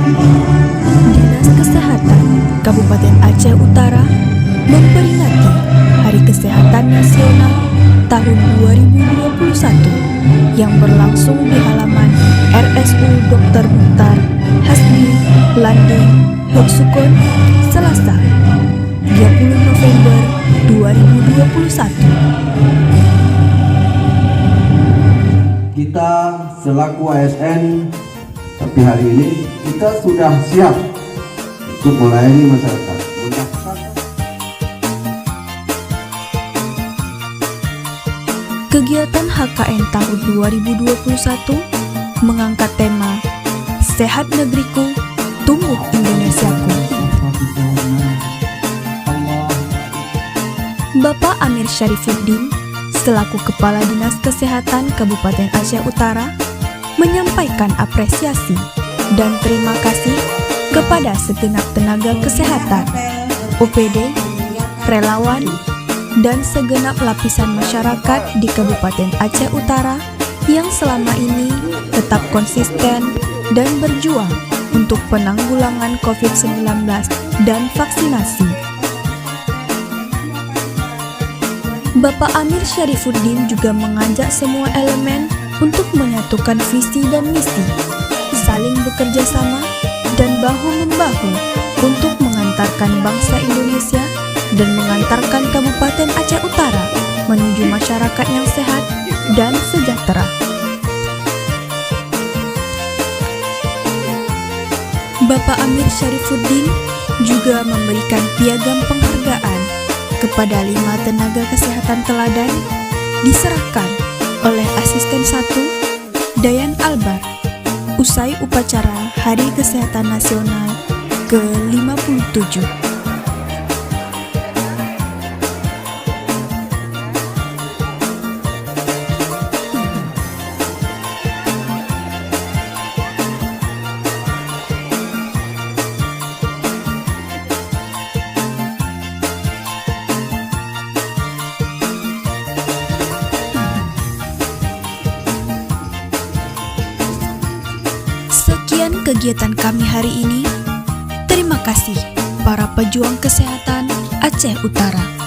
Dinas Kesehatan Kabupaten Aceh Utara memperingati Hari Kesehatan Nasional tahun 2021 yang berlangsung di halaman RSU Dr. Mukhtar Hasbi Landing Hoksukon, Selasa, 30 November 2021. Kita selaku ASN, tapi hari ini kita sudah siap untuk melayani masyarakat. Kegiatan HKN tahun 2021 mengangkat tema Sehat Negeriku, Tumbuh Indonesiaku. Bapak Amir Syarifuddin selaku Kepala Dinas Kesehatan Kabupaten Aceh Utara menyampaikan apresiasi dan terima kasih kepada segenap tenaga kesehatan, OPD, relawan, dan segenap lapisan masyarakat di Kabupaten Aceh Utara yang selama ini tetap konsisten dan berjuang untuk penanggulangan COVID-19 dan vaksinasi. Bapak Amir Syarifuddin juga mengajak semua elemen untuk menyatukan visi dan misi, saling bekerja sama dan bahu-membahu untuk mengantarkan bangsa Indonesia dan mengantarkan Kabupaten Aceh Utara menuju masyarakat yang sehat dan sejahtera. Bapak Amir Syarifuddin juga memberikan piagam penghargaan kepada 5 tenaga kesehatan teladan diserahkan oleh Asisten 1 Dayan Albar usai upacara Hari Kesehatan Nasional ke-57. Sekian kegiatan kami hari ini. Terima kasih para pejuang kesehatan Aceh Utara.